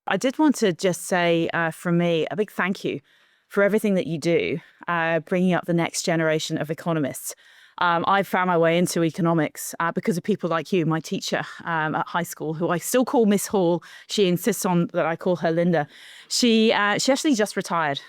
I did want to just say from me a big thank you for everything that you do, bringing up the next generation of economists. I found my way into economics because of people like you, my teacher at high school, who I still call Miss Hall. She insists on that I call her Linda. She actually just retired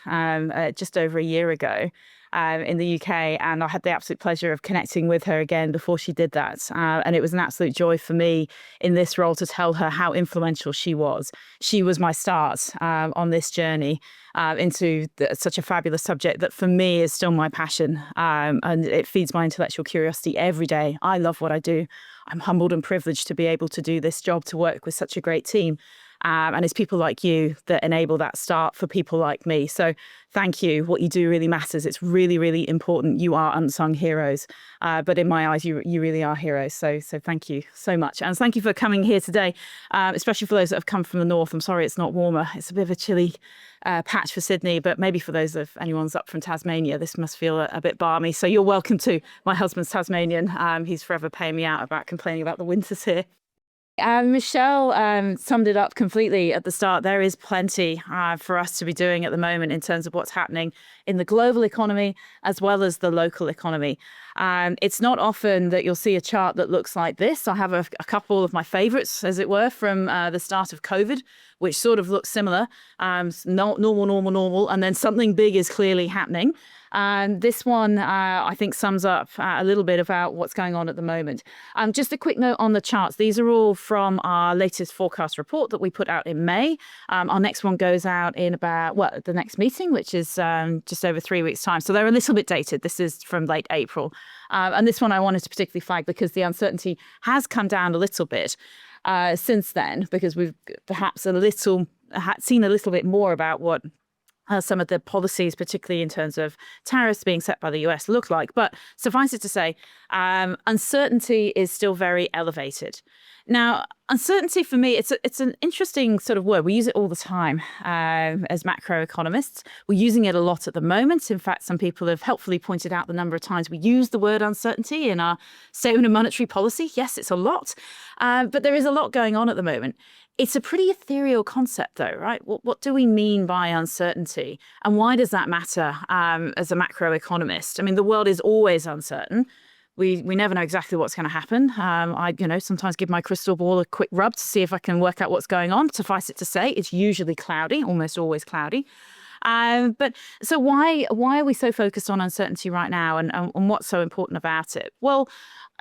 just over a year ago. In the UK, and I had the absolute pleasure of connecting with her again before she did that. And it was an absolute joy for me in this role to tell her how influential she was. She was my start on this journey into such a fabulous subject that for me is still my passion. And it feeds my intellectual curiosity every day. I love what I do. I'm humbled and privileged to be able to do this job, to work with such a great team. And it's people like you that enable that start for people like me. So thank you. What you do really matters. It's really, really important. You are unsung heroes. But in my eyes, you really are heroes. So thank you so much. And thank you for coming here today, especially for those that have come from the north. I'm sorry it's not warmer. It's a bit of a chilly patch for Sydney, but maybe for those of anyone's up from Tasmania, this must feel a bit balmy. So you're welcome to. My husband's Tasmanian. He's forever paying me out about complaining about the winters here. Michelle summed it up completely at the start. There is plenty for us to be doing at the moment in terms of what's happening in the global economy as well as the local economy. It's not often that you'll see a chart that looks like this. I have a couple of my favorites, as it were, from the start of COVID, which sort of looks similar. Normal, and then something big is clearly happening. And this one, I think, sums up a little bit about what's going on at the moment. Just a quick note on the charts. These are all from our latest forecast report that we put out in May. Our next one goes out in about, the next meeting, which is just over 3 weeks' time. So they're a little bit dated. This is from late April. And this one I wanted to particularly flag because the uncertainty has come down a little bit since then, because we've perhaps seen a little bit more about what some of the policies, particularly in terms of tariffs being set by the US, look like. But suffice it to say, uncertainty is still very elevated. Now, uncertainty for me, it's an interesting sort of word. We use it all the time as macroeconomists. We're using it a lot at the moment. In fact, some people have helpfully pointed out the number of times we use the word uncertainty in our statement of monetary policy. Yes, it's a lot, but there is a lot going on at the moment. It's a pretty ethereal concept, though, right? What do we mean by uncertainty? And why does that matter as a macroeconomist? I mean, the world is always uncertain. We never know exactly what's going to happen. I sometimes give my crystal ball a quick rub to see if I can work out what's going on. Suffice it to say, it's usually cloudy, almost always cloudy. But so why are we so focused on uncertainty right now, and what's so important about it? Well,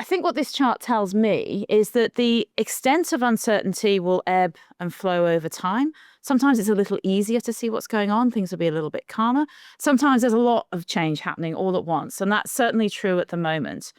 I think what this chart tells me is that the extent of uncertainty will ebb and flow over time. Sometimes it's a little easier to see what's going on. Things will be a little bit calmer. Sometimes there's a lot of change happening all at once, and that's certainly true at the moment.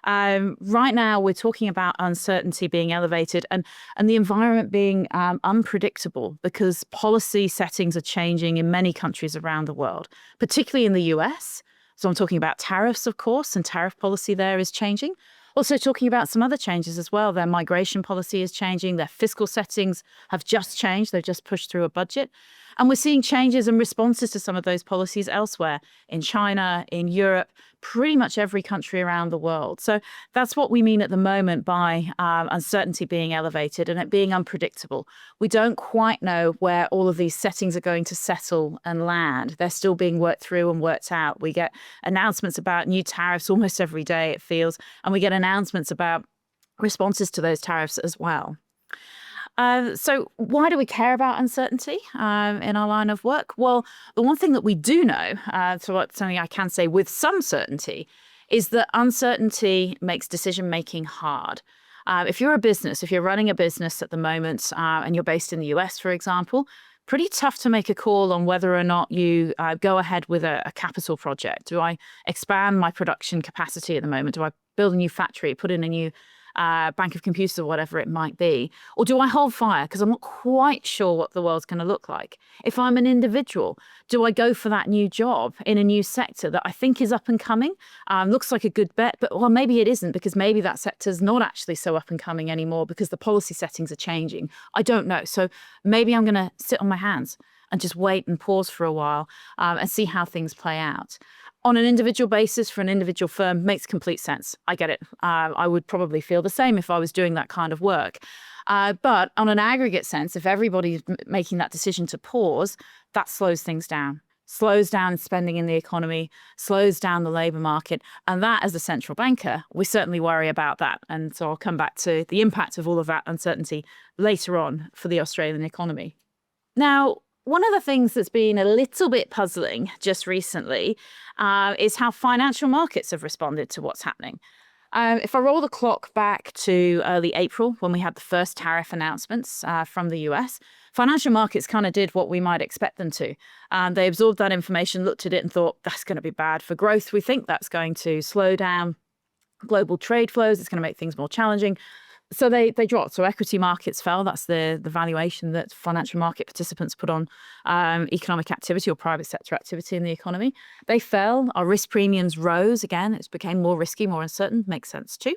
Right now, we're talking about uncertainty being elevated and the environment being unpredictable because policy settings are changing in many countries around the world, particularly in the US. So I'm talking about tariffs, of course, and tariff policy there is changing. Also talking about some other changes as well. Their migration policy is changing. Their fiscal settings have just changed. They've just pushed through a budget. And we're seeing changes and responses to some of those policies elsewhere, in China, in Europe, pretty much every country around the world. So that's what we mean at the moment by uncertainty being elevated and it being unpredictable. We don't quite know where all of these settings are going to settle and land. They're still being worked through and worked out. We get announcements about new tariffs almost every day, it feels, and we get announcements about responses to those tariffs as well. So why do we care about uncertainty in our line of work? Well, the one thing that we do know, something I can say with some certainty, is that uncertainty makes decision-making hard. If you're a business, if you're running a business at the moment and you're based in the US, for example, pretty tough to make a call on whether or not you go ahead with a capital project. Do I expand my production capacity at the moment? Do I build a new factory, put in a new bank of computers or whatever it might be? Or do I hold fire because I'm not quite sure what the world's going to look like? If I'm an individual, do I go for that new job in a new sector that I think is up and coming? Looks like a good bet, but well, maybe it isn't because maybe that sector's not actually so up and coming anymore because the policy settings are changing. I don't know. So maybe I'm going to sit on my hands and just wait and pause for a while and see how things play out. On an individual basis for an individual firm makes complete sense. I get it. I would probably feel the same if I was doing that kind of work. But on an aggregate sense, if everybody's making that decision to pause, that slows things down. Slows down spending in the economy, slows down the labour market. And that, as a central banker, we certainly worry about that. And so I'll come back to the impact of all of that uncertainty later on for the Australian economy. Now, one of the things that's been a little bit puzzling just recently is how financial markets have responded to what's happening. If I roll the clock back to early April, when we had the first tariff announcements from the US, financial markets kind of did what we might expect them to. They absorbed that information, looked at it and thought, that's going to be bad for growth. We think that's going to slow down global trade flows. It's going to make things more challenging. So they dropped. So equity markets fell. That's the valuation that financial market participants put on economic activity or private sector activity in the economy. They fell. Our risk premiums rose again. It became more risky, more uncertain. Makes sense too.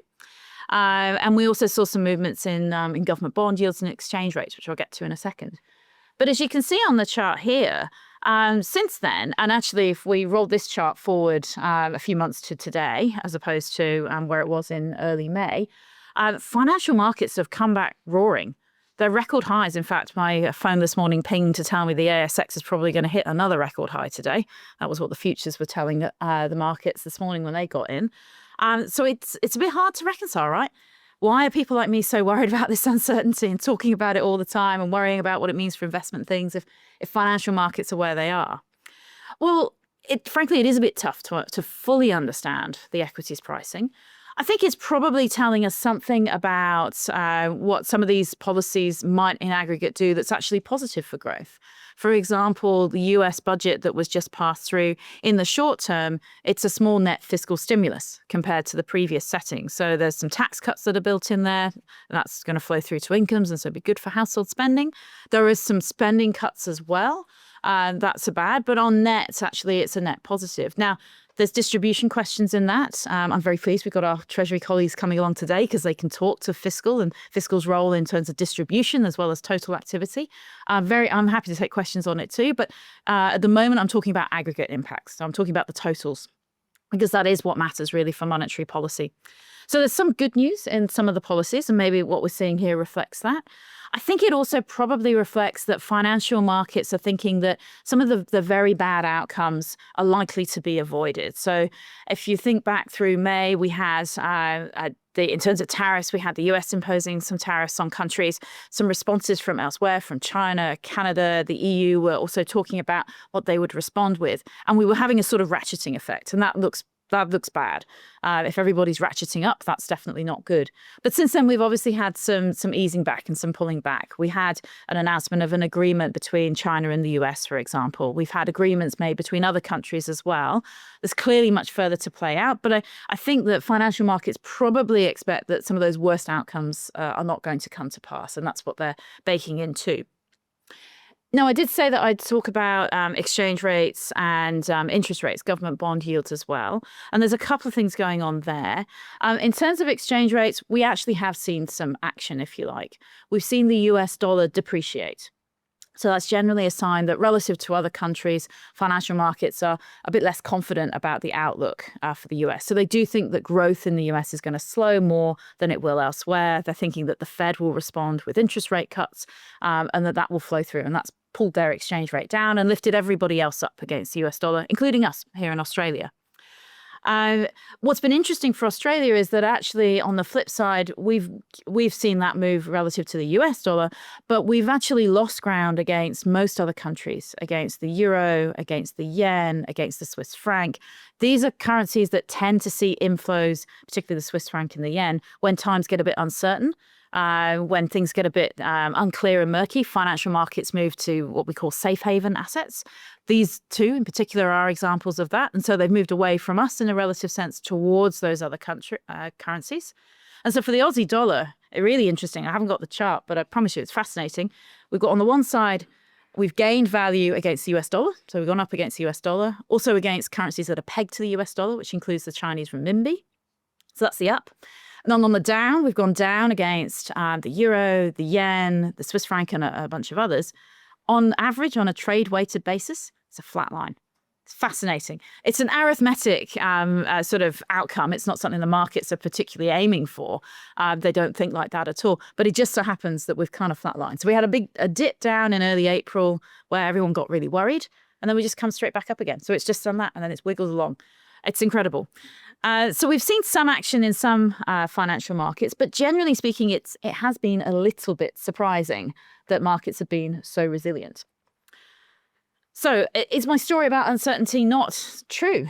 And we also saw some movements in government bond yields and exchange rates, which I'll get to in a second. But as you can see on the chart here, since then, and actually if we roll this chart forward a few months to today, as opposed to where it was in early May, financial markets have come back roaring. They're record highs. In fact, my phone this morning pinged to tell me the ASX is probably going to hit another record high today. That was what the futures were telling the markets this morning when they got in. So it's a bit hard to reconcile, right? Why are people like me so worried about this uncertainty and talking about it all the time and worrying about what it means for investment things if financial markets are where they are? Well, frankly, it is a bit tough to fully understand the equities pricing. I think it's probably telling us something about what some of these policies might in aggregate do that's actually positive for growth. For example, the US budget that was just passed through, in the short term, it's a small net fiscal stimulus compared to the previous setting. So there's some tax cuts that are built in there. And that's going to flow through to incomes and so be good for household spending. There is some spending cuts as well. That's a bad, but on net, actually, it's a net positive. Now, there's distribution questions in that. I'm very pleased we've got our Treasury colleagues coming along today because they can talk to fiscal and fiscal's role in terms of distribution as well as total activity. I'm happy to take questions on it too. But at the moment, I'm talking about aggregate impacts. So I'm talking about the totals because that is what matters really for monetary policy. So there's some good news in some of the policies, and maybe what we're seeing here reflects that. I think it also probably reflects that financial markets are thinking that some of the very bad outcomes are likely to be avoided. So if you think back through May, we had, in terms of tariffs, we had the US imposing some tariffs on countries, some responses from elsewhere, from China, Canada, the EU were also talking about what they would respond with. And we were having a sort of ratcheting effect, and that looks bad. If everybody's ratcheting up, that's definitely not good. But since then, we've obviously had some easing back and some pulling back. We had an announcement of an agreement between China and the US, for example. We've had agreements made between other countries as well. There's clearly much further to play out, but I think that financial markets probably expect that some of those worst outcomes are not going to come to pass, and that's what they're baking in too. Now, I did say that I'd talk about exchange rates and interest rates, government bond yields as well. And there's a couple of things going on there. In terms of exchange rates, we actually have seen some action, if you like. We've seen the US dollar depreciate. So that's generally a sign that relative to other countries, financial markets are a bit less confident about the outlook for the US. So they do think that growth in the US is going to slow more than it will elsewhere. They're thinking that the Fed will respond with interest rate cuts and that will flow through. And that's pulled their exchange rate down and lifted everybody else up against the US dollar, including us here in Australia. What's been interesting for Australia is that actually on the flip side, we've seen that move relative to the US dollar, but we've actually lost ground against most other countries, against the euro, against the yen, against the Swiss franc. These are currencies that tend to see inflows, particularly the Swiss franc and the yen, when times get a bit uncertain. When things get a bit unclear and murky, financial markets move to what we call safe haven assets. These two in particular are examples of that. And so they've moved away from us in a relative sense towards those other currencies. And so for the Aussie dollar, really interesting. I haven't got the chart, but I promise you it's fascinating. We've got on the one side, we've gained value against the US dollar. So we've gone up against the US dollar, also against currencies that are pegged to the US dollar, which includes the Chinese renminbi. So that's the up. And then on the down, we've gone down against the euro, the yen, the Swiss franc, and a bunch of others. On average, on a trade-weighted basis, it's a flat line. fascinating. It's an arithmetic sort of outcome. It's not something the markets are particularly aiming for. They don't think like that at all. But it just so happens that we've kind of flatlined. So we had a dip down in early April where everyone got really worried. And then we just come straight back up again. So it's just done that and then it's wiggled along. It's incredible. So we've seen some action in some financial markets, but generally speaking, it has been a little bit surprising that markets have been so resilient. So is my story about uncertainty not true?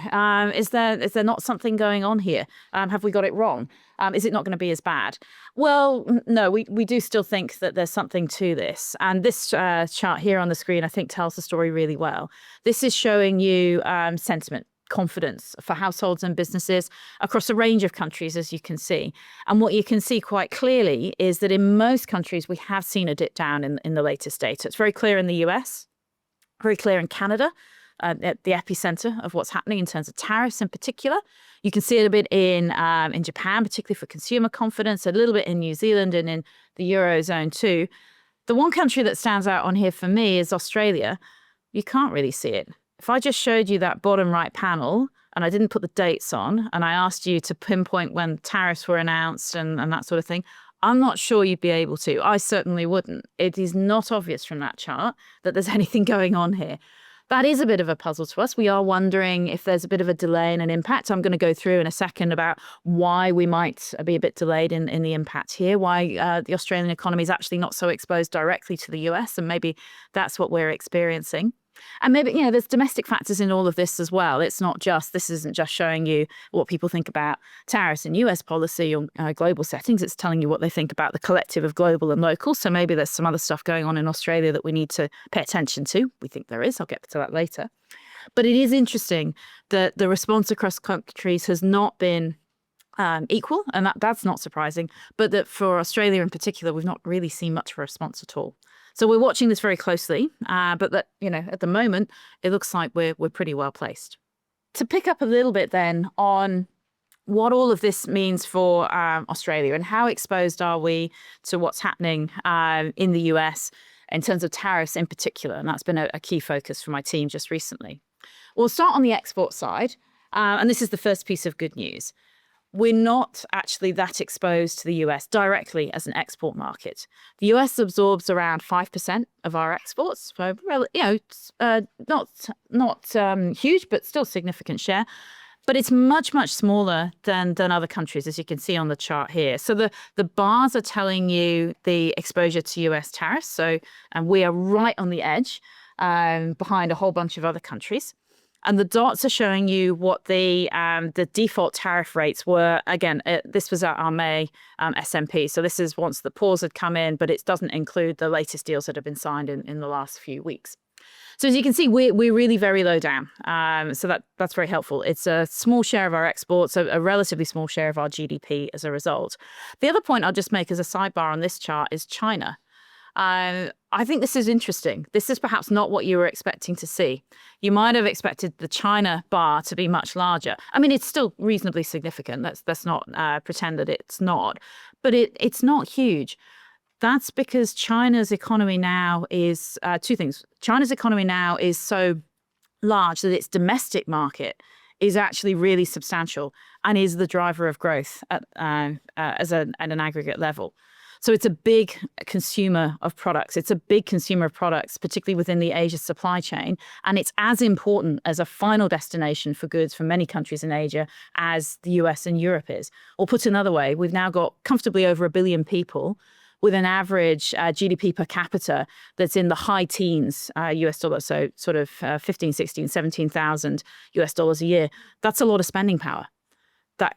Is there not something going on here? Have we got it wrong? Is it not going to be as bad? Well, no, we do still think that there's something to this. And this chart here on the screen, I think, tells the story really well. This is showing you sentiment, confidence for households and businesses across a range of countries, as you can see. And what you can see quite clearly is that in most countries, we have seen a dip down in the latest data. It's very clear in the US, very clear in Canada, at the epicenter of what's happening in terms of tariffs in particular. You can see it a bit in Japan, particularly for consumer confidence, a little bit in New Zealand and in the Eurozone too. The one country that stands out on here for me is Australia. You can't really see it. If I just showed you that bottom right panel and I didn't put the dates on and I asked you to pinpoint when tariffs were announced and that sort of thing, I'm not sure you'd be able to. I certainly wouldn't. It is not obvious from that chart that there's anything going on here. That is a bit of a puzzle to us. We are wondering if there's a bit of a delay and an impact. I'm going to go through in a second about why we might be a bit delayed in the impact here, why the Australian economy is actually not so exposed directly to the US, and maybe that's what we're experiencing. And maybe, there's domestic factors in all of this as well. This isn't just showing you what people think about tariffs and US policy or global settings. It's telling you what they think about the collective of global and local. So maybe there's some other stuff going on in Australia that we need to pay attention to. We think there is. I'll get to that later. But it is interesting that the response across countries has not been equal, and that's not surprising. But that for Australia in particular, we've not really seen much of a response at all. So we're watching this very closely, but that, at the moment, it looks like we're pretty well placed. To pick up a little bit then on what all of this means for Australia and how exposed are we to what's happening in the US in terms of tariffs in particular, and that's been a key focus for my team just recently. We'll start on the export side, and this is the first piece of good news. We're not actually that exposed to the US directly as an export market. The US absorbs around 5% of our exports, so not huge, but still significant share. But it's much, much smaller than other countries, as you can see on the chart here. So the bars are telling you the exposure to US tariffs. And we are right on the edge behind a whole bunch of other countries. And the dots are showing you what the default tariff rates were. Again, this was at our May SMP. So this is once the pause had come in, but it doesn't include the latest deals that have been signed in the last few weeks. So as you can see, we're really very low down. So that's very helpful. It's a small share of our exports, a relatively small share of our GDP as a result. The other point I'll just make as a sidebar on this chart is China. I think this is interesting. This is perhaps not what you were expecting to see. You might have expected the China bar to be much larger. I mean, it's still reasonably significant. Let's not pretend that it's not. But it's not huge. That's because China's economy now is two things. China's economy now is so large that its domestic market is actually really substantial and is the driver of growth at an aggregate level. So it's a big consumer of products. It's a big consumer of products, particularly within the Asia supply chain. And it's as important as a final destination for goods for many countries in Asia as the US and Europe is. Or put another way, we've now got comfortably over 1 billion people with an average GDP per capita that's in the high teens US dollars, so sort of 15, 16, 17,000 US dollars a year. That's a lot of spending power.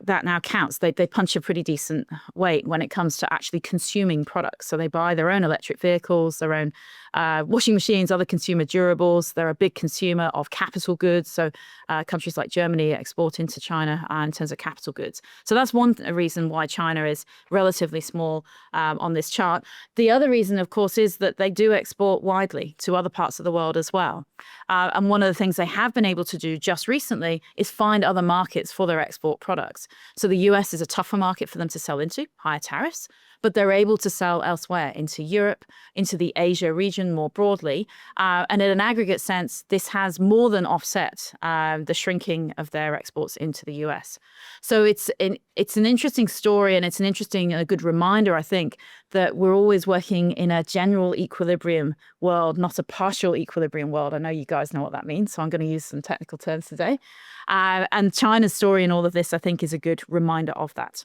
That now counts. They punch a pretty decent weight when it comes to actually consuming products. So they buy their own electric vehicles, their own washing machines, other consumer durables. They're a big consumer of capital goods. So countries like Germany export into China in terms of capital goods. So that's one reason why China is relatively small on this chart. The other reason, of course, is that they do export widely to other parts of the world as well. And one of the things they have been able to do just recently is find other markets for their export products. So the US is a tougher market for them to sell into, higher tariffs. but they're able to sell elsewhere into Europe, into the Asia region more broadly. And in an aggregate sense, this has more than offset the shrinking of their exports into the US. So it's an interesting story, and it's an interesting and a good reminder, I think, that we're always working in a general equilibrium world, not a partial equilibrium world. I know you guys know what that means, so I'm going to use some technical terms today. And China's story in all of this, I think, is a good reminder of that.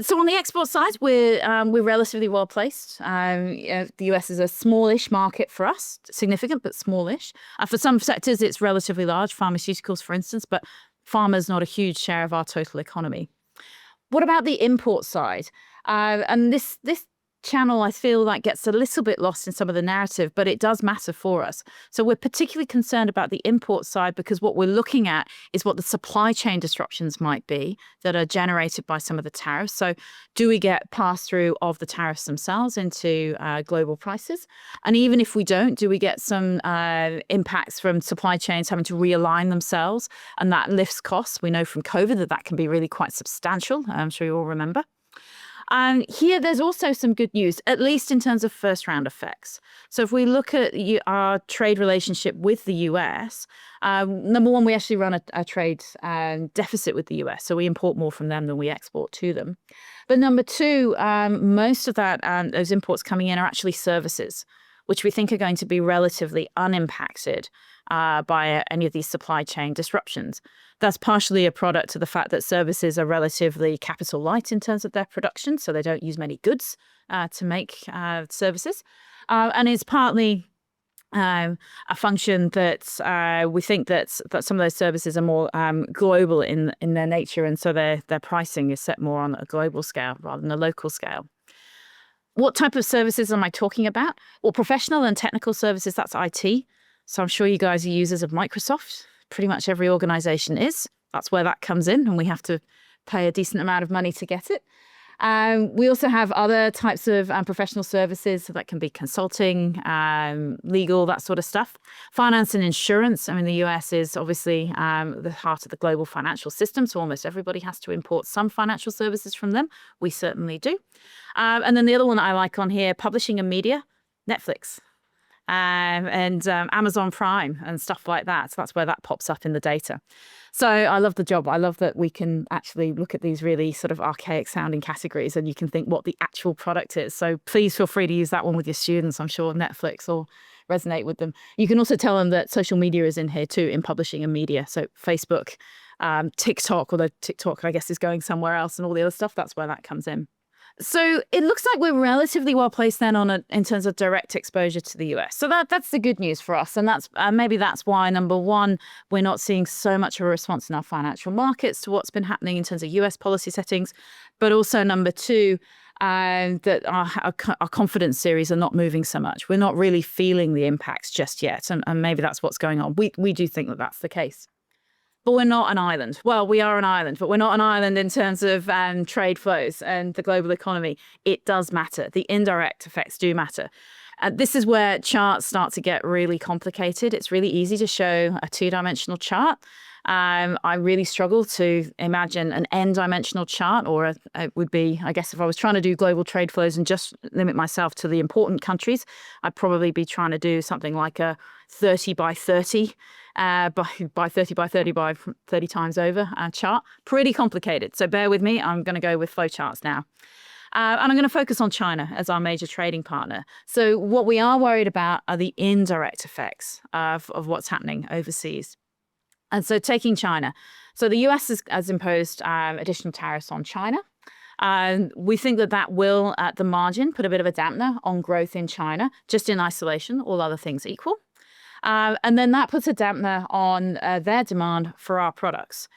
So on the export side, we're relatively well placed. The US is a smallish market for us, significant but smallish. For some sectors, it's relatively large, pharmaceuticals, for instance, but pharma is not a huge share of our total economy. What about the import side? And this channel, I feel like, gets a little bit lost in some of the narrative, but it does matter for us. So we're particularly concerned about the import side because what we're looking at is what the supply chain disruptions might be that are generated by some of the tariffs. So do we get pass-through of the tariffs themselves into global prices? And even if we don't, do we get some impacts from supply chains having to realign themselves? And that lifts costs. We know from COVID that can be really quite substantial. I'm sure you all remember. Here, there's also some good news, at least in terms of first-round effects. So if we look at our trade relationship with the US, number one, we actually run a trade deficit with the US, so we import more from them than we export to them. But number two, most of those imports coming in are actually services, which we think are going to be relatively unimpacted by any of these supply chain disruptions. That's partially a product of the fact that services are relatively capital light in terms of their production, so they don't use many goods to make services. And it's partly a function that we think that some of those services are more global in their nature, and so their pricing is set more on a global scale rather than a local scale. What type of services am I talking about? Well, professional and technical services, that's IT. So I'm sure you guys are users of Microsoft. Pretty much every organization is. That's where that comes in, and we have to pay a decent amount of money to get it. We also have other types of professional services, so that can be consulting, legal, that sort of stuff. Finance and insurance. I mean, the US is obviously the heart of the global financial system, so almost everybody has to import some financial services from them. We certainly do. And then the other one I like on here, publishing and media, Netflix. And Amazon Prime and stuff like that. So that's where that pops up in the data. So I love the job. I love that we can actually look at these really sort of archaic sounding categories and you can think what the actual product is. So please feel free to use that one with your students. I'm sure Netflix will resonate with them. You can also tell them that social media is in here too, in publishing and media. So Facebook, TikTok, although TikTok, I guess, is going somewhere else, and all the other stuff, that's where that comes in. So it looks like we're relatively well placed then in terms of direct exposure to the US. So that's the good news for us. And that's maybe that's why, number one, we're not seeing so much of a response in our financial markets to what's been happening in terms of US policy settings. But also, number two, that our confidence series are not moving so much. We're not really feeling the impacts just yet. And maybe that's what's going on. We do think that that's the case. But we're not an island. Well, we are an island, but we're not an island in terms of trade flows and the global economy. It does matter. The indirect effects do matter. This is where charts start to get really complicated. It's really easy to show a two-dimensional chart. I really struggle to imagine an n-dimensional chart, or it would be, I guess, if I was trying to do global trade flows and just limit myself to the important countries, I'd probably be trying to do something like a 30 by 30 by 30 by 30 by 30 times over chart. Pretty complicated. So bear with me. I'm going to go with flowcharts now. And I'm going to focus on China as our major trading partner. So what we are worried about are the indirect effects of what's happening overseas. And so taking China. So the US has imposed additional tariffs on China. We think that will, at the margin, put a bit of a dampener on growth in China, just in isolation, all other things equal. And then that puts a dampener on their demand for our products.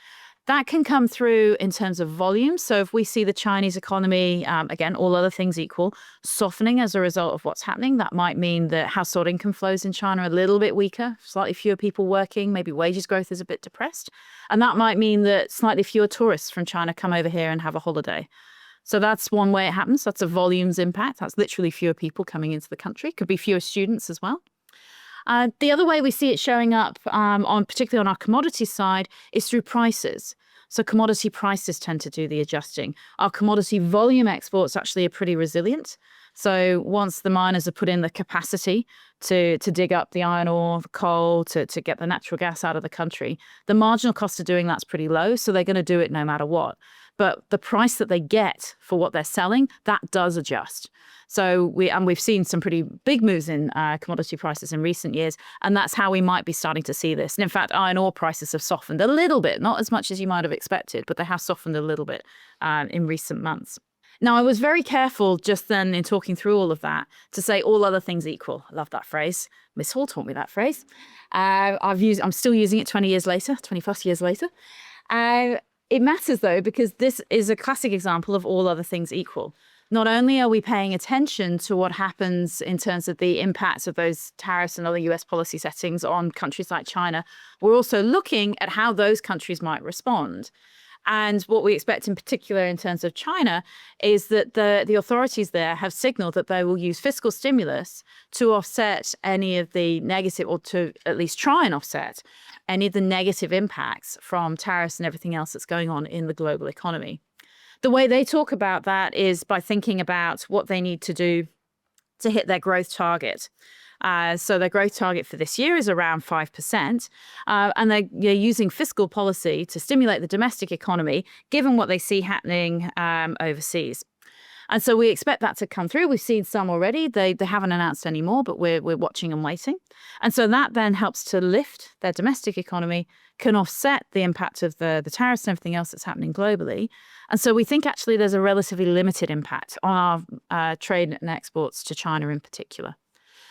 That can come through in terms of volume. So if we see the Chinese economy, again, all other things equal, softening as a result of what's happening, that might mean that household income flows in China are a little bit weaker, slightly fewer people working, maybe wages growth is a bit depressed. And that might mean that slightly fewer tourists from China come over here and have a holiday. So that's one way it happens. That's a volumes impact. That's literally fewer people coming into the country. Could be fewer students as well. The other way we see it showing up, particularly on our commodity side, is through prices. So commodity prices tend to do the adjusting. Our commodity volume exports actually are pretty resilient. So once the miners have put in the capacity to dig up the iron ore, the coal, to get the natural gas out of the country, the marginal cost of doing that's pretty low. So they're going to do it no matter what. But the price that they get for what they're selling, that does adjust. So we've seen some pretty big moves in commodity prices in recent years, and that's how we might be starting to see this. And in fact, iron ore prices have softened a little bit, not as much as you might have expected, but they have softened a little bit in recent months. Now, I was very careful just then in talking through all of that to say all other things equal. I love that phrase. Miss Hall taught me that phrase. I'm still using it 20 years later, 20 plus years later. It matters, though, because this is a classic example of all other things equal. Not only are we paying attention to what happens in terms of the impacts of those tariffs and other US policy settings on countries like China, we're also looking at how those countries might respond. And what we expect in particular in terms of China is that the authorities there have signaled that they will use fiscal stimulus to offset any of the negative, or to at least try and offset any of the negative impacts from tariffs and everything else that's going on in the global economy. The way they talk about that is by thinking about what they need to do to hit their growth target. So their growth target for this year is around 5%. And they're using fiscal policy to stimulate the domestic economy, given what they see happening overseas. And so we expect that to come through. We've seen some already. They haven't announced any more, but we're watching and waiting. And so that then helps to lift their domestic economy, can offset the impact of the tariffs and everything else that's happening globally. And so we think actually there's a relatively limited impact on our trade and exports to China in particular.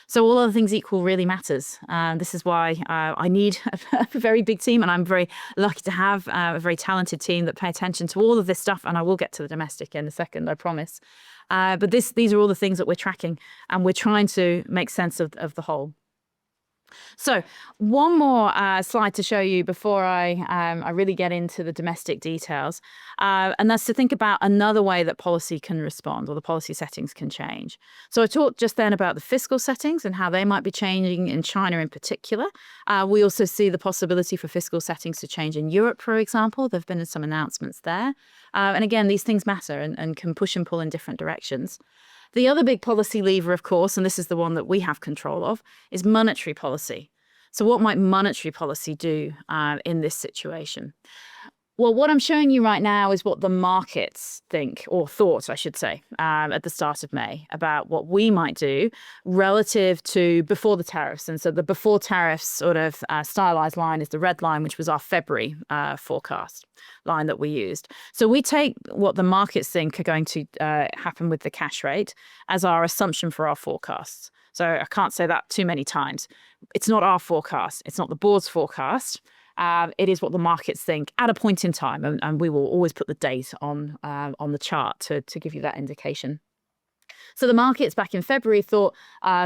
So all other things equal really matters. This is why I need a very big team, and I'm very lucky to have a very talented team that pay attention to all of this stuff. And I will get to the domestic in a second, I promise. But these are all the things that we're tracking, and we're trying to make sense of the whole. So one more slide to show you before I really get into the domestic details. And that's to think about another way that policy can respond, or the policy settings can change. So I talked just then about the fiscal settings and how they might be changing in China in particular. We also see the possibility for fiscal settings to change in Europe, for example. There have been some announcements there. And again, these things matter and can push and pull in different directions. The other big policy lever, of course, and this is the one that we have control of, is monetary policy. So what might monetary policy do in this situation? Well, what I'm showing you right now is what the markets think, or thought, I should say, at the start of May about what we might do relative to before the tariffs. And so the before tariffs sort of stylized line is the red line, which was our February forecast line that we used. So we take what the markets think are going to happen with the cash rate as our assumption for our forecasts. So I can't say that too many times. It's not our forecast. It's not the board's forecast. It is what the markets think at a point in time, and we will always put the date on the chart to give you that indication. So the markets back in February thought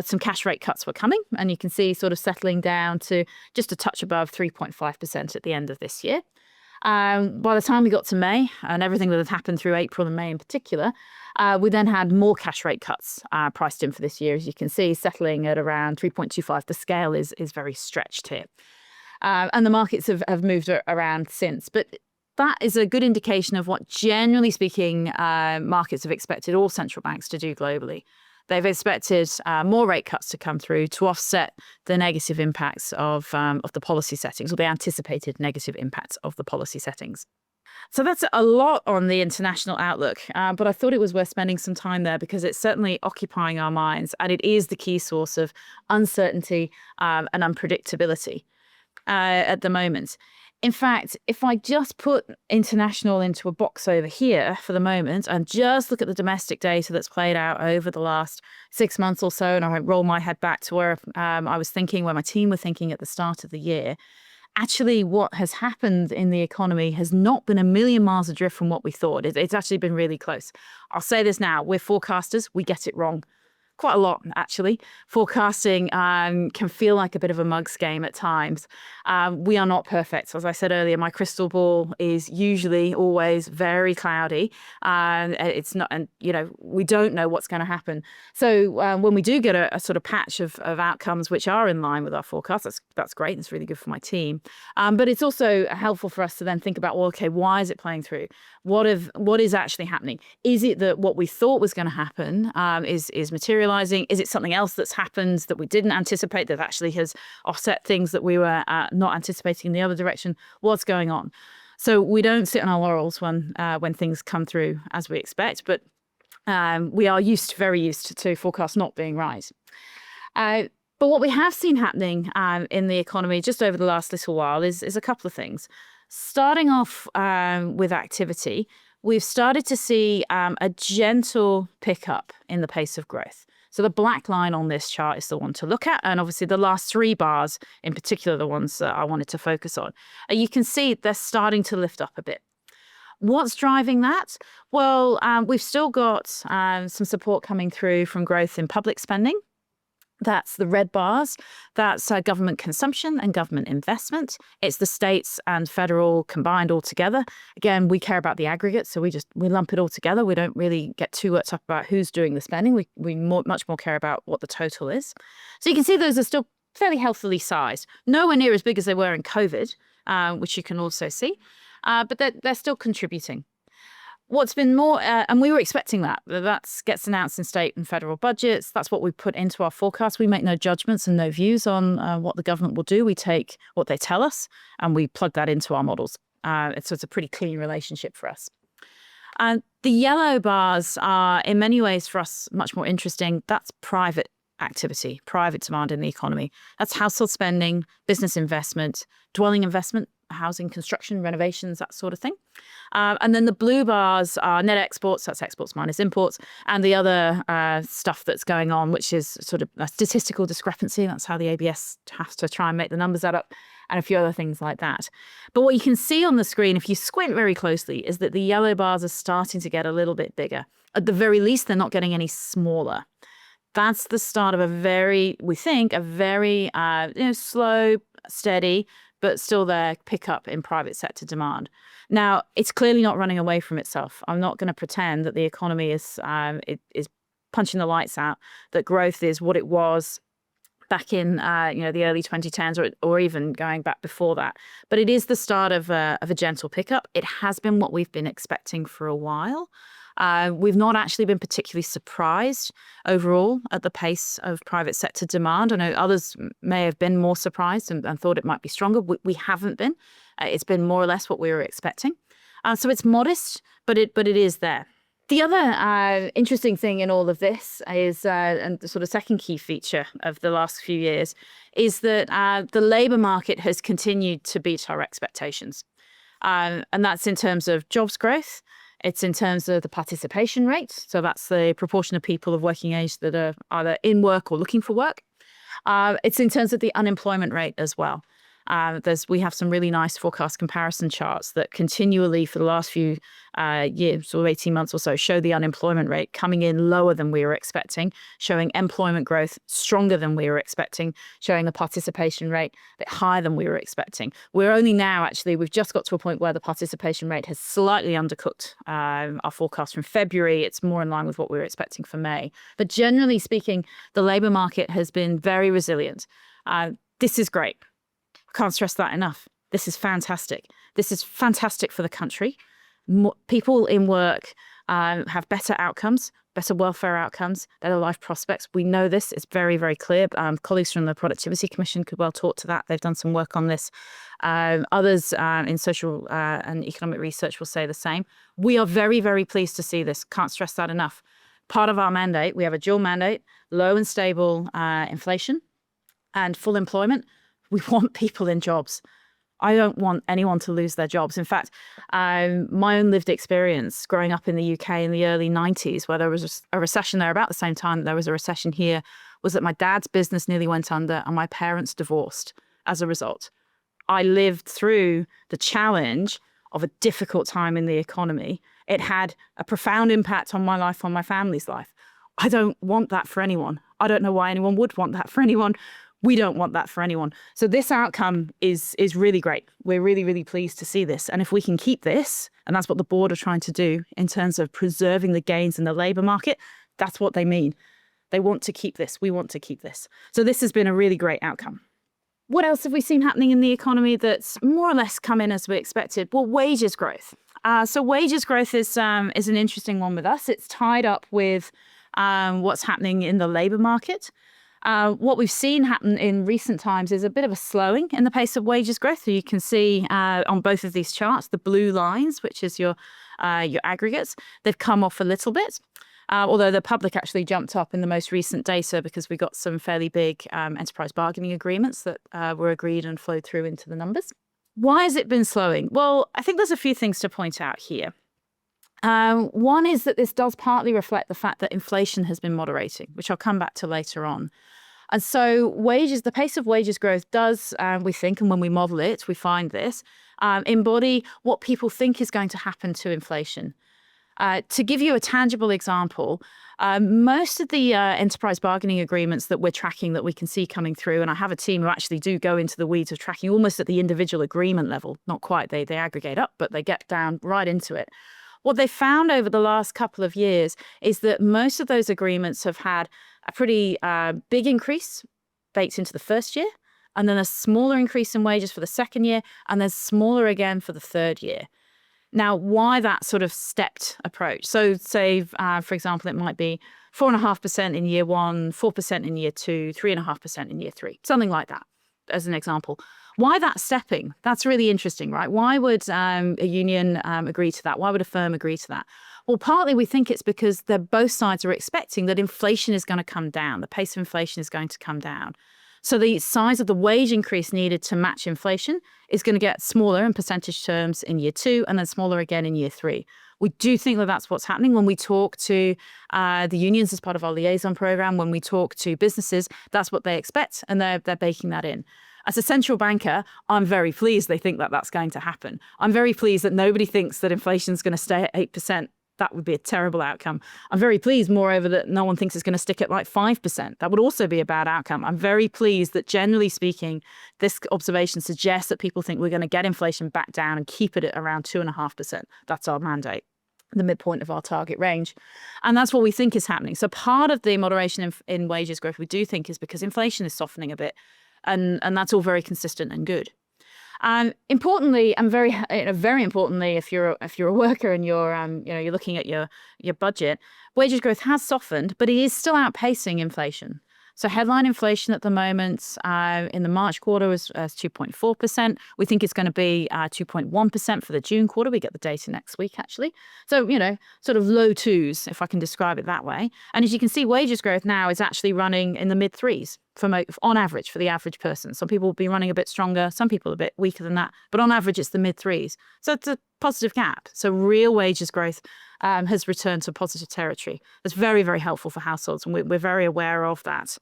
some cash rate cuts were coming, and you can see sort of settling down to just a touch above 3.5% at the end of this year. By the time we got to May, and everything that had happened through April and May in particular, we then had more cash rate cuts priced in for this year, as you can see, settling at around 3.25. The scale is very stretched here. And the markets have moved around since. But that is a good indication of what, generally speaking, markets have expected all central banks to do globally. They've expected more rate cuts to come through to offset the negative impacts of the policy settings, or the anticipated negative impacts of the policy settings. So that's a lot on the international outlook, but I thought it was worth spending some time there because it's certainly occupying our minds, and it is the key source of uncertainty and unpredictability at the moment. In fact, if I just put international into a box over here for the moment and just look at the domestic data that's played out over the last 6 months or so, and I roll my head back to where I was thinking, where my team were thinking at the start of the year, actually what has happened in the economy has not been a million miles adrift from what we thought. It's actually been really close. I'll say this now, we're forecasters, we get it wrong quite a lot, actually. Forecasting can feel like a bit of a mug's game at times. We are not perfect. As I said earlier, my crystal ball is usually always very cloudy. It's not, and we don't know what's going to happen. So when we do get a sort of patch of outcomes which are in line with our forecast, that's great. It's really good for my team. But it's also helpful for us to then think about, well, okay, why is it playing through? What is actually happening? Is it that what we thought was going to happen is materializing? Is it something else that's happened that we didn't anticipate that actually has offset things that we were not anticipating in the other direction? What's going on? So we don't sit on our laurels when things come through as we expect, but we are very used to forecasts not being right. But what we have seen happening in the economy just over the last little while is a couple of things. Starting off with activity, we've started to see a gentle pickup in the pace of growth. So the black line on this chart is the one to look at. And obviously the last 3 bars, in particular, the ones that I wanted to focus on, you can see they're starting to lift up a bit. What's driving that? Well, we've still got some support coming through from growth in public spending. That's the red bars. That's government consumption and government investment. It's the states and federal combined all together. Again, we care about the aggregate, so we lump it all together. We don't really get too worked up about who's doing the spending. We much more care about what the total is. So you can see those are still fairly healthily sized. Nowhere near as big as they were in COVID, which you can also see, but they're still contributing. What's been more, and we were expecting that gets announced in state and federal budgets. That's what we put into our forecast. We make no judgments and no views on what the government will do. We take what they tell us and we plug that into our models. So it's a pretty clean relationship for us. The yellow bars are in many ways for us much more interesting. That's private activity, private demand in the economy. That's household spending, business investment, dwelling investment, housing, construction, renovations, that sort of thing. And then the blue bars are net exports, that's exports minus imports, and the other stuff that's going on, which is sort of a statistical discrepancy. That's how the ABS has to try and make the numbers add up, and a few other things like that. But what you can see on the screen, if you squint very closely, is that the yellow bars are starting to get a little bit bigger. At the very least, they're not getting any smaller. That's the start of a very slow, steady, but still there pickup in private sector demand. Now, it's clearly not running away from itself. I'm not going to pretend that the economy is punching the lights out, that growth is what it was back in the early 2010s or even going back before that. But it is the start of a gentle pickup. It has been what we've been expecting for a while. We've not actually been particularly surprised overall at the pace of private sector demand. I know others may have been more surprised and thought it might be stronger. We haven't been. It's been more or less what we were expecting. So it's modest, but it is there. The other interesting thing in all of this is, and the sort of second key feature of the last few years, is that the labour market has continued to beat our expectations. And that's in terms of jobs growth. It's in terms of the participation rate. So that's the proportion of people of working age that are either in work or looking for work. It's in terms of the unemployment rate as well. We have some really nice forecast comparison charts that continually for the last few years or 18 months or so show the unemployment rate coming in lower than we were expecting, showing employment growth stronger than we were expecting, showing the participation rate a bit higher than we were expecting. We're only now, actually, we've just got to a point where the participation rate has slightly undercooked our forecast from February. It's more in line with what we were expecting for May. But generally speaking, the labour market has been very resilient. This is great. Can't stress that enough. This is fantastic. This is fantastic for the country. People in work have better outcomes, better welfare outcomes, better life prospects. We know this. It's very, very clear. Colleagues from the Productivity Commission could well talk to that. They've done some work on this. Others in social and economic research will say the same. We are very, very pleased to see this. Can't stress that enough. Part of our mandate, we have a dual mandate, low and stable inflation and full employment. We want people in jobs. I don't want anyone to lose their jobs. In fact, my own lived experience growing up in the UK in the early 90s, where there was a recession there about the same time there was a recession here, was that my dad's business nearly went under and my parents divorced as a result. I lived through the challenge of a difficult time in the economy. It had a profound impact on my life, on my family's life. I don't want that for anyone. I don't know why anyone would want that for anyone. We don't want that for anyone. So this outcome is really great. We're really, really pleased to see this. And if we can keep this, and that's what the board are trying to do in terms of preserving the gains in the labour market, that's what they mean. They want to keep this. We want to keep this. So this has been a really great outcome. What else have we seen happening in the economy that's more or less come in as we expected? Well, wages growth. So wages growth is an interesting one with us. It's tied up with what's happening in the labour market. What we've seen happen in recent times is a bit of a slowing in the pace of wages growth. So you can see on both of these charts, the blue lines, which is your aggregates, they've come off a little bit. Although the public actually jumped up in the most recent data because we got some fairly big enterprise bargaining agreements that were agreed and flowed through into the numbers. Why has it been slowing? Well, I think there's a few things to point out here. One is that this does partly reflect the fact that inflation has been moderating, which I'll come back to later on. And so the pace of wages growth does, we think, and when we model it, we find this, embody what people think is going to happen to inflation. To give you a tangible example, most of the enterprise bargaining agreements that we're tracking that we can see coming through, and I have a team who actually do go into the weeds of tracking almost at the individual agreement level, not quite, they aggregate up, but they get down right into it. What they found over the last couple of years is that most of those agreements have had a pretty big increase baked into the first year, and then a smaller increase in wages for the second year, and then smaller again for the third year. Now, why that sort of stepped approach? So say, for example, it might be 4.5% in year one, 4% in year two, 3.5% in year three, something like that, as an example. Why that stepping? That's really interesting, right? Why would a union agree to that? Why would a firm agree to that? Well, partly we think it's because both sides are expecting that inflation is going to come down. The pace of inflation is going to come down. So the size of the wage increase needed to match inflation is going to get smaller in percentage terms in year two and then smaller again in year three. We do think that that's what's happening when we talk to the unions as part of our liaison program, when we talk to businesses, that's what they expect, and they're baking that in. As a central banker, I'm very pleased they think that that's going to happen. I'm very pleased that nobody thinks that inflation is going to stay at 8%. That would be a terrible outcome. I'm very pleased, moreover, that no one thinks it's going to stick at like 5%. That would also be a bad outcome. I'm very pleased that, generally speaking, this observation suggests that people think we're going to get inflation back down and keep it at around 2.5%. That's our mandate, the midpoint of our target range. And that's what we think is happening. So part of the moderation in wages growth, we do think, is because inflation is softening a bit. And that's all very consistent and good. Importantly, and very importantly, if you're a worker and you're looking at your budget, wages growth has softened, but it is still outpacing inflation. So headline inflation at the moment in the March quarter was 2.4%. We think it's going to be 2.1% for the June quarter. We get the data next week, actually. So, sort of low twos, if I can describe it that way. And as you can see, wages growth now is actually running in the mid threes on average for the average person. Some people will be running a bit stronger, some people a bit weaker than that. But on average, it's the mid threes. So it's a positive gap. So real wages growth has returned to positive territory. That's very, very helpful for households. And we're very aware of that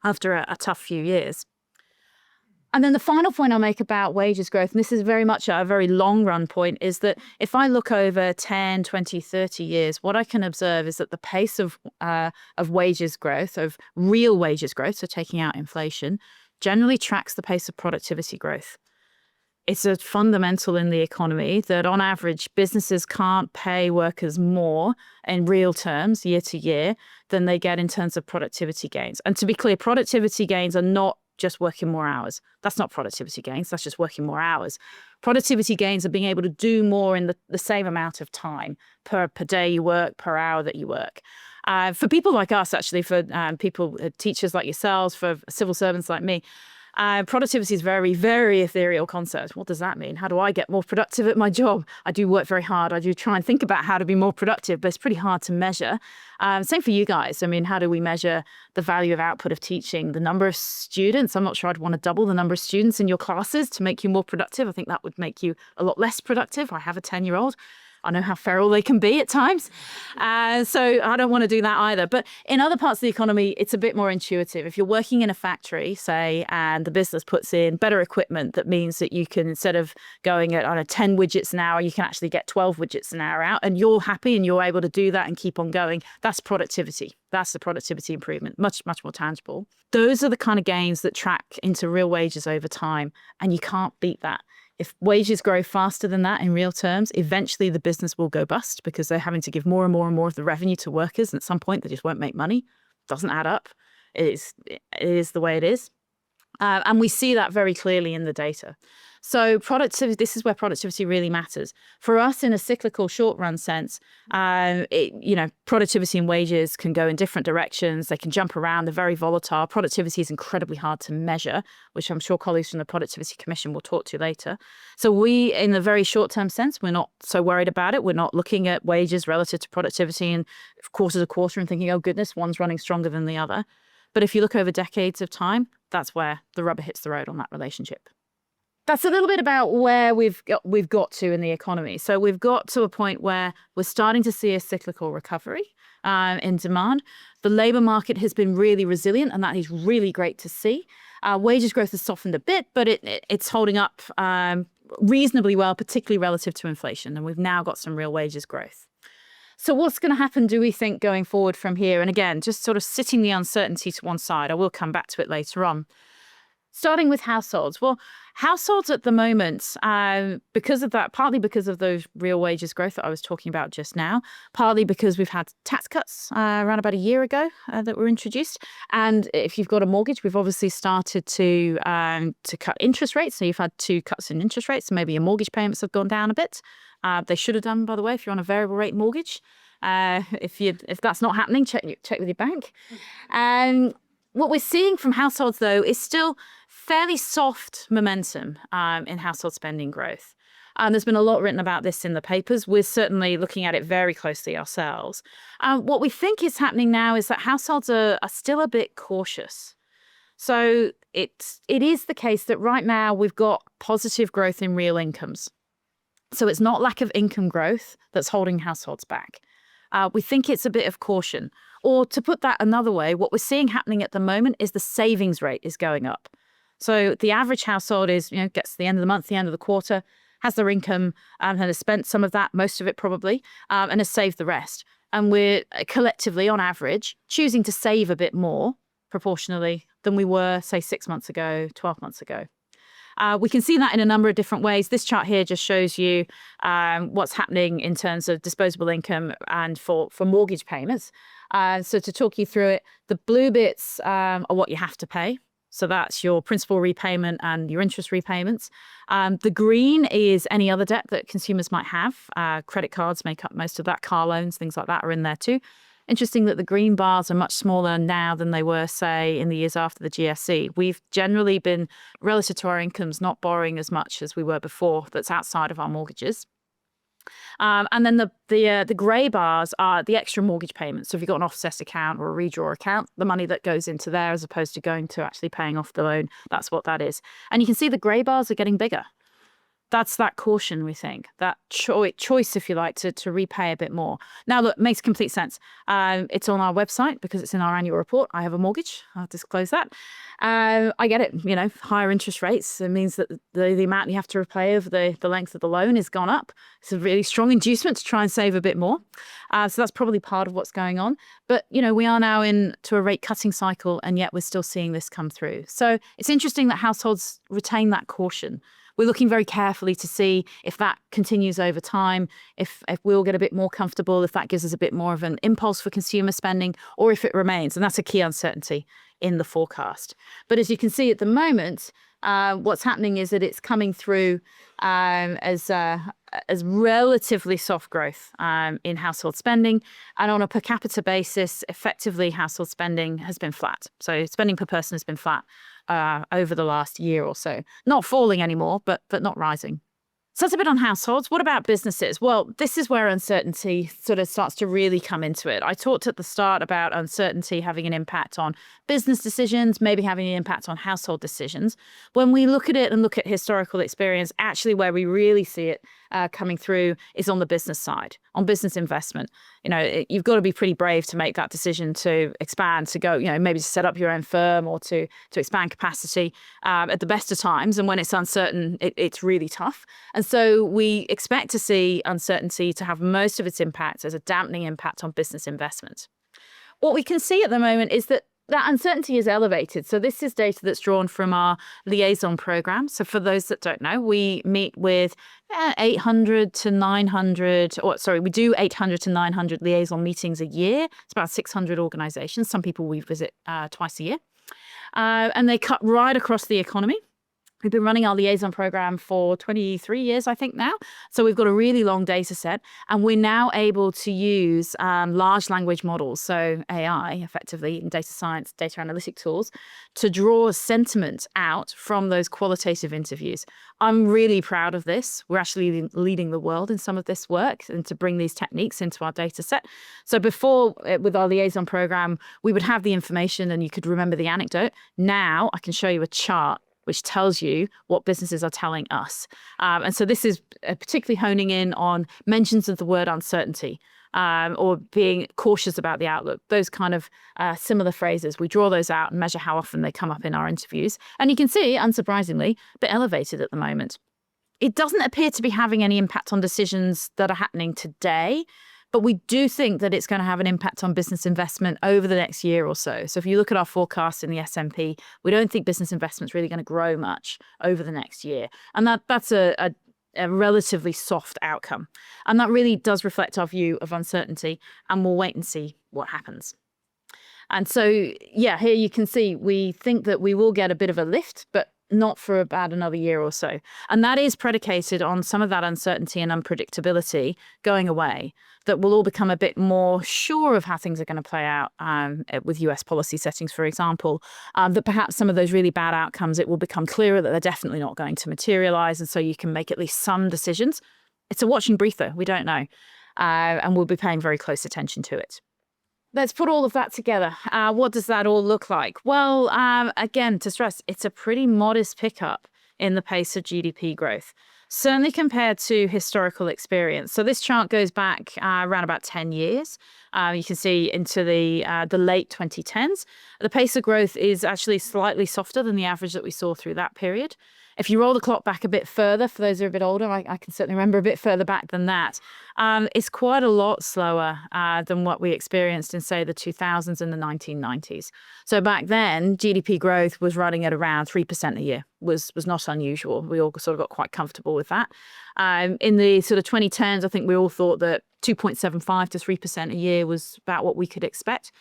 after a tough few years. And then the final point I'll make about wages growth, and this is very much a very long run point, is that if I look over 10, 20, 30 years, what I can observe is that the pace of wages growth, of real wages growth, so taking out inflation, generally tracks the pace of productivity growth. It's a fundamental in the economy that on average, businesses can't pay workers more in real terms year to year than they get in terms of productivity gains. And to be clear, productivity gains are not just working more hours. That's not productivity gains. That's just working more hours. Productivity gains are being able to do more in the same amount of time per day you work, per hour that you work. For people like us, actually, for teachers like yourselves, for civil servants like me, productivity is very, very ethereal concept. What does that mean? How do I get more productive at my job? I do work very hard. I do try and think about how to be more productive, but it's pretty hard to measure. Same for you guys. I mean, how do we measure the value of output of teaching? The number of students. I'm not sure I'd want to double the number of students in your classes to make you more productive. I think that would make you a lot less productive. I have a 10-year-old. I know how feral they can be at times. So I don't want to do that either. But in other parts of the economy, it's a bit more intuitive. If you're working in a factory, say, and the business puts in better equipment, that means that you can, instead of going at, I don't know, 10 widgets an hour, you can actually get 12 widgets an hour out, and you're happy and you're able to do that and keep on going. That's productivity. That's the productivity improvement, much, much more tangible. Those are the kind of gains that track into real wages over time, and you can't beat that. If wages grow faster than that in real terms, eventually the business will go bust because they're having to give more and more and more of the revenue to workers. And at some point, they just won't make money. Doesn't add up. It is the way it is. And we see that very clearly in the data. So productivity, this is where productivity really matters. For us, in a cyclical short-run sense, productivity and wages can go in different directions. They can jump around. They're very volatile. Productivity is incredibly hard to measure, which I'm sure colleagues from the Productivity Commission will talk to later. So we, in the very short-term sense, we're not so worried about it. We're not looking at wages relative to productivity and quarter to quarter and thinking, oh, goodness, one's running stronger than the other. But if you look over decades of time, that's where the rubber hits the road on that relationship. That's a little bit about where we've got to in the economy. So we've got to a point where we're starting to see a cyclical recovery in demand. The labour market has been really resilient, and that is really great to see. Wages growth has softened a bit, but it's holding up reasonably well, particularly relative to inflation. And we've now got some real wages growth. So what's going to happen, do we think, going forward from here? And again, just sort of sitting the uncertainty to one side. I will come back to it later on. Starting with households. Well, households at the moment, because of that, partly because of those real wages growth that I was talking about just now, partly because we've had tax cuts around about a year ago that were introduced. And if you've got a mortgage, we've obviously started to cut interest rates. So you've had 2 cuts in interest rates. So maybe your mortgage payments have gone down a bit. They should have done, by the way, if you're on a variable rate mortgage. If that's not happening, check with your bank. What we're seeing from households, though, is still fairly soft momentum in household spending growth. There's been a lot written about this in the papers. We're certainly looking at it very closely ourselves. What we think is happening now is that households are still a bit cautious. So it is the case that right now we've got positive growth in real incomes. So it's not lack of income growth that's holding households back. We think it's a bit of caution. Or to put that another way, what we're seeing happening at the moment is the savings rate is going up. So the average household gets to the end of the month, the end of the quarter, has their income and has spent some of that, most of it probably, and has saved the rest. And we're collectively, on average, choosing to save a bit more proportionally than we were, say, 6 months ago, 12 months ago. We can see that in a number of different ways. This chart here just shows you what's happening in terms of disposable income and for mortgage payments. So to talk you through it, the blue bits are what you have to pay. So that's your principal repayment and your interest repayments. The green is any other debt that consumers might have. Credit cards make up most of that. Car loans, things like that are in there too. Interesting that the green bars are much smaller now than they were, say, in the years after the GFC. We've generally been, relative to our incomes, not borrowing as much as we were before that's outside of our mortgages. And then the grey bars are the extra mortgage payments. So if you've got an offset account or a redraw account, the money that goes into there as opposed to going to actually paying off the loan, that's what that is. And you can see the grey bars are getting bigger. That's that caution, we think, that choice, if you like, to repay a bit more. Now, look, it makes complete sense. It's on our website because it's in our annual report. I have a mortgage. I'll disclose that. I get it. Higher interest rates. It means that the amount you have to repay over the length of the loan has gone up. It's a really strong inducement to try and save a bit more. So that's probably part of what's going on. But, we are now into a rate cutting cycle, and yet we're still seeing this come through. So it's interesting that households retain that caution. We're looking very carefully to see if that continues over time, if we'll get a bit more comfortable, if that gives us a bit more of an impulse for consumer spending, or if it remains. And that's a key uncertainty in the forecast. But as you can see at the moment, what's happening is that it's coming through as relatively soft growth in household spending. And on a per capita basis, effectively, household spending has been flat. So spending per person has been flat over the last year or so. Not falling anymore, but not rising. So that's a bit on households. What about businesses? Well, this is where uncertainty sort of starts to really come into it. I talked at the start about uncertainty having an impact on business decisions, maybe having an impact on household decisions. When we look at it and look at historical experience, actually where we really see it coming through is on the business side, on business investment. You've got to be pretty brave to make that decision to expand, to go, maybe to set up your own firm or to expand capacity at the best of times. And when it's uncertain, it's really tough. And so we expect to see uncertainty to have most of its impact as a dampening impact on business investment. What we can see at the moment is that uncertainty is elevated. So this is data that's drawn from our liaison program. So for those that don't know, we meet with 800 to 900, we do 800 to 900 liaison meetings a year. It's about 600 organizations. Some people we visit twice a year. And they cut right across the economy. We've been running our liaison program for 23 years, I think now. So we've got a really long data set, and we're now able to use large language models, so AI effectively in data science, data analytic tools, to draw sentiment out from those qualitative interviews. I'm really proud of this. We're actually leading the world in some of this work and to bring these techniques into our data set. So before, with our liaison program, we would have the information and you could remember the anecdote. Now I can show you a chart which tells you what businesses are telling us. And so this is particularly honing in on mentions of the word uncertainty or being cautious about the outlook, those kind of similar phrases. We draw those out and measure how often they come up in our interviews. And you can see, unsurprisingly, a bit elevated at the moment. It doesn't appear to be having any impact on decisions that are happening today, but we do think that it's going to have an impact on business investment over the next year or so. So if you look at our forecasts in the S&P, we don't think business investment is really going to grow much over the next year. And that's a relatively soft outcome. And that really does reflect our view of uncertainty, and we'll wait and see what happens. And so, here you can see we think that we will get a bit of a lift, but not for about another year or so. And that is predicated on some of that uncertainty and unpredictability going away, that we'll all become a bit more sure of how things are going to play out with US policy settings, for example, that perhaps some of those really bad outcomes, it will become clearer that they're definitely not going to materialize. And so you can make at least some decisions. It's a watching brief, though. We don't know. And we'll be paying very close attention to it. Let's put all of that together. What does that all look like? Well, again, to stress, it's a pretty modest pickup in the pace of GDP growth, certainly compared to historical experience. So this chart goes back around about 10 years. You can see into the late 2010s. The pace of growth is actually slightly softer than the average that we saw through that period. If you roll the clock back a bit further, for those who are a bit older, I can certainly remember a bit further back than that, it's quite a lot slower than what we experienced in, say, the 2000s and the 1990s. So back then, GDP growth was running at around 3% a year, was not unusual. We all sort of got quite comfortable with that. In the sort of 2010s, I think we all thought that 2.75 to 3% a year was about what we could expect.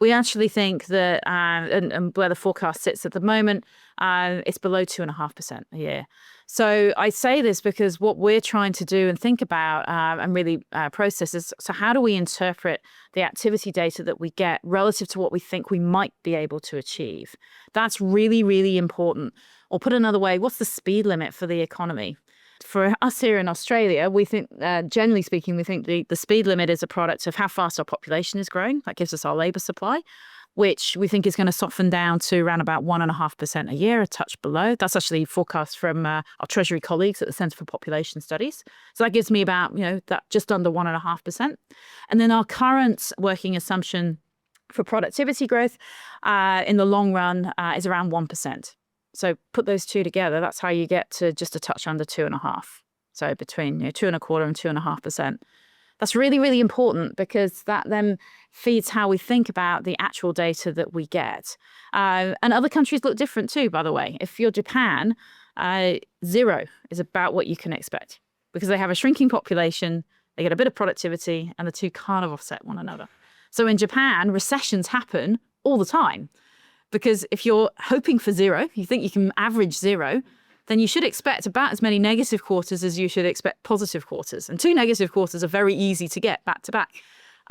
We actually think that, and where the forecast sits at the moment, it's below 2.5% a year. So I say this because what we're trying to do and think about and really process is, so how do we interpret the activity data that we get relative to what we think we might be able to achieve? That's really, really important. Or put another way, what's the speed limit for the economy? For us here in Australia, we think, generally speaking, we think the speed limit is a product of how fast our population is growing. That gives us our labour supply, which we think is going to soften down to around about 1.5% a year, a touch below. That's actually forecast from our Treasury colleagues at the Centre for Population Studies. So that gives me about, that just under 1.5%. And then our current working assumption for productivity growth in the long run is around 1%. So put those two together, that's how you get to just a touch under 2.5. So between 2.25% and 2.5%. That's really, really important because that then feeds how we think about the actual data that we get. And other countries look different too, by the way. If you're Japan, 0 is about what you can expect because they have a shrinking population, they get a bit of productivity, and the two kind of offset one another. So in Japan, recessions happen all the time. Because if you're hoping for 0, you think you can average 0, then you should expect about as many negative quarters as you should expect positive quarters. And 2 negative quarters are very easy to get back to back.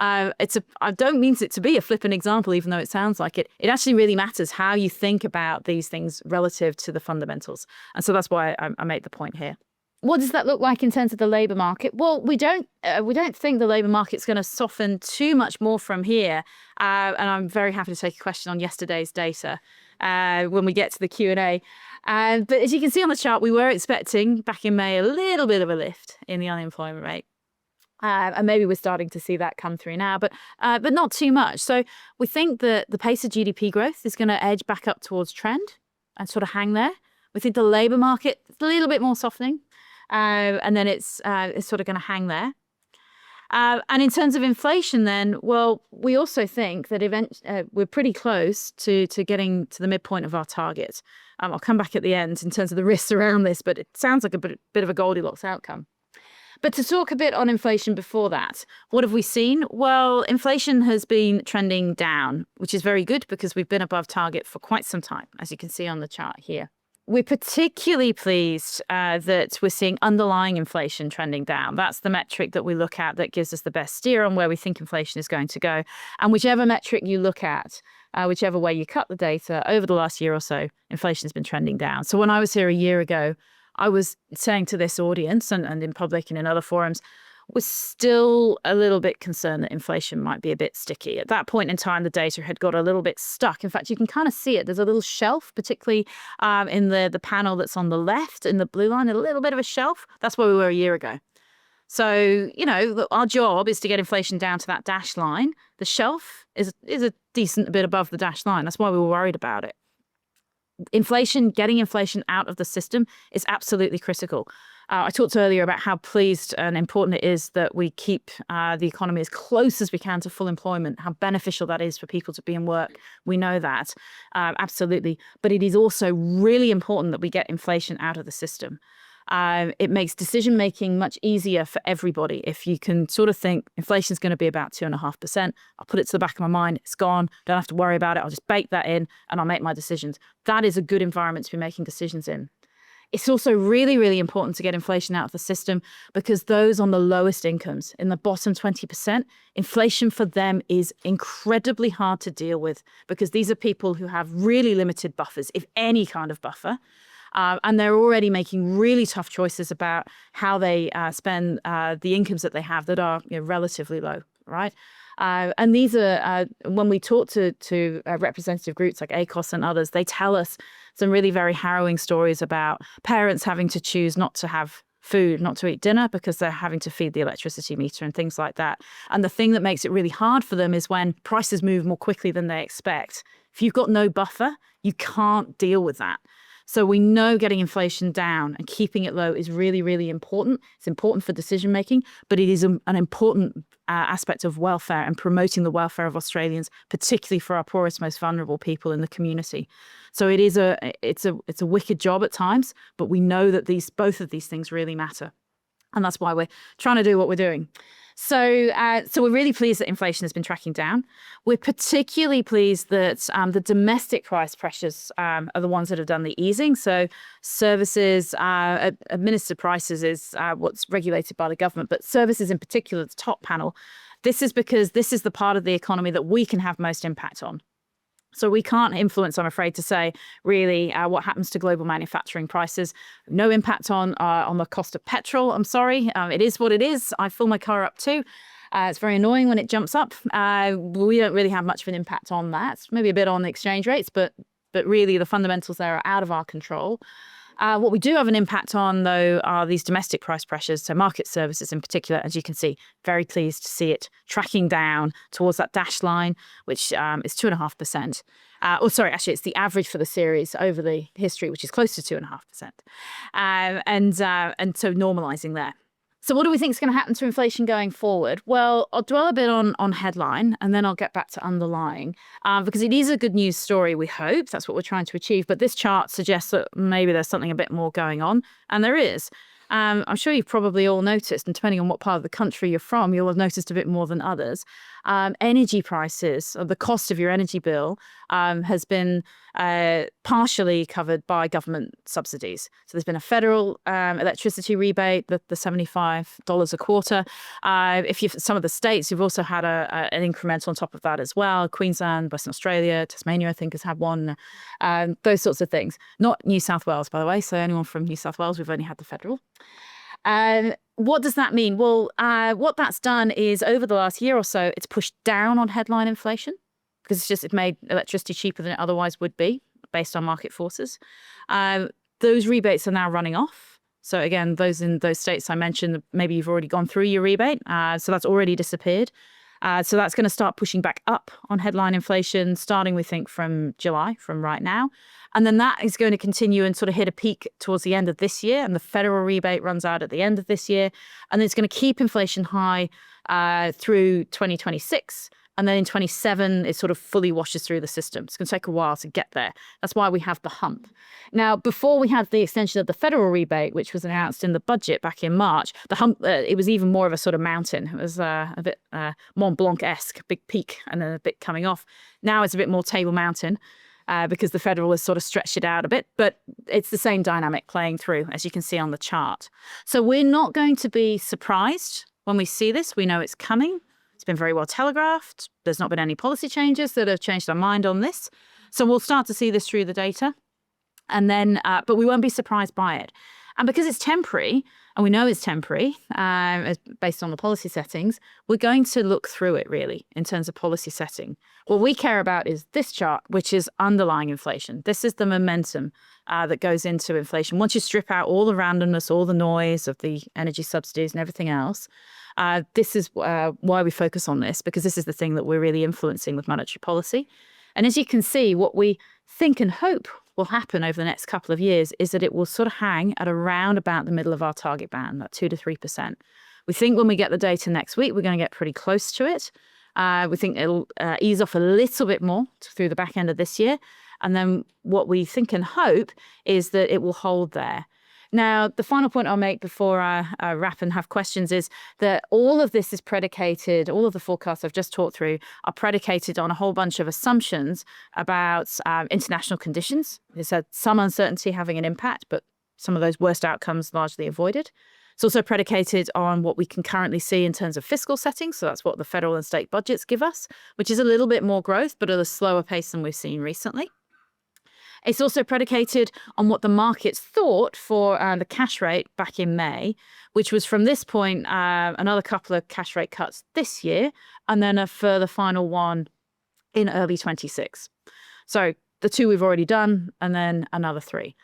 I don't mean it to be a flippant example, even though it sounds like it. It actually really matters how you think about these things relative to the fundamentals. And so that's why I make the point here. What does that look like in terms of the labour market? Well, we don't think the labour market's going to soften too much more from here. And I'm very happy to take a question on yesterday's data when we get to the Q&A. But as you can see on the chart, we were expecting back in May a little bit of a lift in the unemployment rate. And maybe we're starting to see that come through now, but not too much. So we think that the pace of GDP growth is going to edge back up towards trend and sort of hang there. We think the labour market is a little bit more softening. And then it's sort of going to hang there. And in terms of inflation then, well, we also think that we're pretty close to getting to the midpoint of our target. I'll come back at the end in terms of the risks around this, but it sounds like a bit of a Goldilocks outcome. But to talk a bit on inflation before that, what have we seen? Well, inflation has been trending down, which is very good because we've been above target for quite some time, as you can see on the chart here. We're particularly pleased that we're seeing underlying inflation trending down. That's the metric that we look at that gives us the best steer on where we think inflation is going to go. And whichever metric you look at, whichever way you cut the data, over the last year or so, inflation has been trending down. So when I was here a year ago, I was saying to this audience and in public and in other forums, was still a little bit concerned that inflation might be a bit sticky. At that point in time, the data had got a little bit stuck. In fact, you can kind of see it. There's a little shelf, particularly in the panel that's on the left in the blue line, a little bit of a shelf. That's where we were a year ago. So, our job is to get inflation down to that dash line. The shelf is a decent bit above the dash line. That's why we were worried about it. Getting inflation out of the system is absolutely critical. I talked earlier about how pleased and important it is that we keep the economy as close as we can to full employment, how beneficial that is for people to be in work. We know that, absolutely. But it is also really important that we get inflation out of the system. It makes decision-making much easier for everybody. If you can sort of think inflation is going to be about 2.5%, I'll put it to the back of my mind, it's gone, don't have to worry about it, I'll just bake that in and I'll make my decisions. That is a good environment to be making decisions in. It's also really, really important to get inflation out of the system because those on the lowest incomes, in the bottom 20%, inflation for them is incredibly hard to deal with because these are people who have really limited buffers, if any kind of buffer. And they're already making really tough choices about how they spend the incomes that they have that are relatively low, right? And these are, when we talk to representative groups like ACOS and others, they tell us some really very harrowing stories about parents having to choose not to have food, not to eat dinner because they're having to feed the electricity meter and things like that. And the thing that makes it really hard for them is when prices move more quickly than they expect. If you've got no buffer, you can't deal with that. So we know getting inflation down and keeping it low is really, really important. It's important for decision making, but it is an important aspect of welfare and promoting the welfare of Australians, particularly for our poorest, most vulnerable people in the community. So it's a wicked job at times, but we know that both of these things really matter. And that's why we're trying to do what we're doing. So we're really pleased that inflation has been tracking down. We're particularly pleased that the domestic price pressures are the ones that have done the easing. So services, administered prices is what's regulated by the government, but services in particular, the top panel. This is because this is the part of the economy that we can have most impact on. So we can't influence, I'm afraid to say, really what happens to global manufacturing prices. No impact on the cost of petrol. I'm sorry. It is what it is. I fill my car up too. It's very annoying when it jumps up. We don't really have much of an impact on that. Maybe a bit on the exchange rates, but really the fundamentals there are out of our control. What we do have an impact on, though, are these domestic price pressures, so market services in particular. As you can see, very pleased to see it tracking down towards that dash line, which is 2.5%. Actually, it's the average for the series over the history, which is close to 2.5%. And so normalising there. So what do we think is going to happen to inflation going forward? Well, I'll dwell a bit on headline and then I'll get back to underlying because it is a good news story, we hope. That's what we're trying to achieve. But this chart suggests that maybe there's something a bit more going on, and there is. I'm sure you've probably all noticed, and depending on what part of the country you're from, you'll have noticed a bit more than others. Energy prices, or the cost of your energy bill, has been partially covered by government subsidies. So there's been a federal electricity rebate, the $75 a quarter. Some of the states, you've also had an incremental on top of that as well. Queensland, Western Australia, Tasmania, I think, has had one. Those sorts of things. Not New South Wales, by the way. So anyone from New South Wales, we've only had the federal. What does that mean? Well, what that's done is over the last year or so, it's pushed down on headline inflation because it made electricity cheaper than it otherwise would be based on market forces. Those rebates are now running off. So again, those in those states I mentioned, maybe you've already gone through your rebate. So that's already disappeared. So that's going to start pushing back up on headline inflation, starting, we think, from July, from right now. And then that is going to continue and sort of hit a peak towards the end of this year. And the federal rebate runs out at the end of this year. And it's going to keep inflation high through 2026. And then in 27, it sort of fully washes through the system. It's going to take a while to get there. That's why we have the hump. Now, before we had the extension of the federal rebate, which was announced in the budget back in March, the hump, it was even more of a sort of mountain. It was a bit Mont Blanc-esque, big peak and then a bit coming off. Now it's a bit more Table Mountain because the federal has sort of stretched it out a bit. But it's the same dynamic playing through, as you can see on the chart. So we're not going to be surprised when we see this. We know it's coming. It's been very well telegraphed. There's not been any policy changes that have changed our mind on this. So we'll start to see this through the data. And then, but we won't be surprised by it. And because it's temporary, and we know it's temporary, based on the policy settings, we're going to look through it really in terms of policy setting. What we care about is this chart, which is underlying inflation. This is the momentum that goes into inflation. Once you strip out all the randomness, all the noise of the energy subsidies and everything else, this is why we focus on this, because this is the thing that we're really influencing with monetary policy. And as you can see, what we think and hope will happen over the next couple of years is that it will sort of hang at around about the middle of our target band, that 2 to 3%. We think when we get the data next week, we're going to get pretty close to it. We think it'll ease off a little bit more through the back end of this year. And then what we think and hope is that it will hold there. Now, the final point I'll make before I wrap and have questions is that all of this is predicated, all of the forecasts I've just talked through are predicated on a whole bunch of assumptions about international conditions. There's some uncertainty having an impact, but some of those worst outcomes largely avoided. It's also predicated on what we can currently see in terms of fiscal settings. So that's what the federal and state budgets give us, which is a little bit more growth, but at a slower pace than we've seen recently. It's also predicated on what the markets thought for the cash rate back in May, which was from this point, another couple of cash rate cuts this year, and then a further final one in early 26. So the 2 we've already done, and then another 3.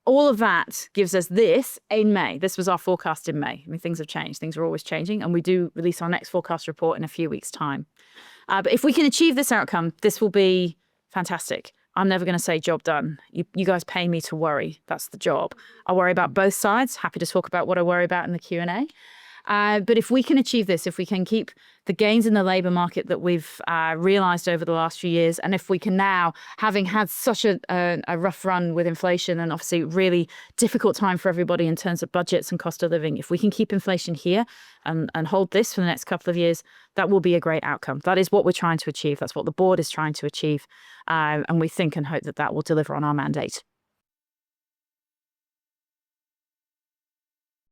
All of that gives us this in May. This was our forecast in May. I mean, things have changed. Things are always changing, and we do release our next forecast report in a few weeks' time. But if we can achieve this outcome, this will be fantastic. I'm never going to say job done. You guys pay me to worry. That's the job. I worry about both sides. Happy to talk about what I worry about in the Q&A. But if we can achieve this, if we can keep the gains in the labour market that we've realised over the last few years, and if we can now, having had such a rough run with inflation and obviously really difficult time for everybody in terms of budgets and cost of living, if we can keep inflation here and hold this for the next couple of years, that will be a great outcome. That is what we're trying to achieve. That's what the board is trying to achieve. And we think and hope that that will deliver on our mandate.